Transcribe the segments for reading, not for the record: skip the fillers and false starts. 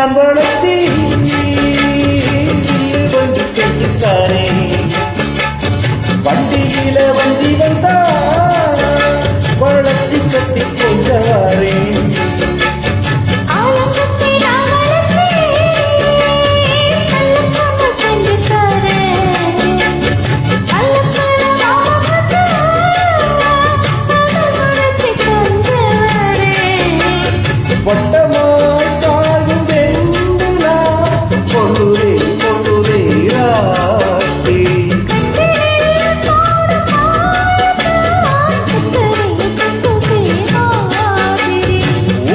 நான் வளர்ச்சி வந்து செஞ்சுட்டாரே வண்டியில வண்டி வந்தா வளர்ச்சி கட்டி கொண்டவாரே வட்டமாய் காயும் வெண்ணிலா கொண்டுரே கொண்டுரே ராட்டி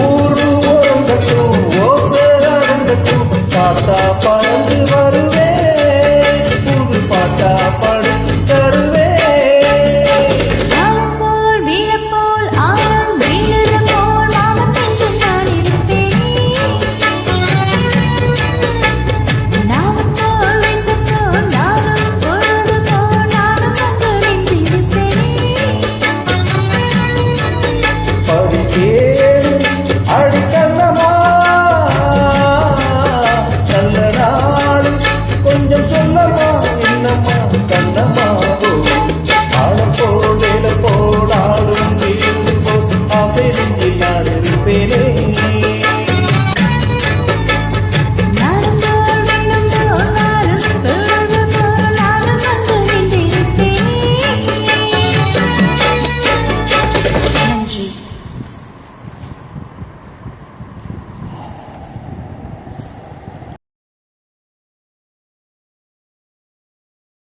ஊரு ஓரங்கட்டும் ஓசை அரங்கட்டும் தாத்தா பறந்து வரும்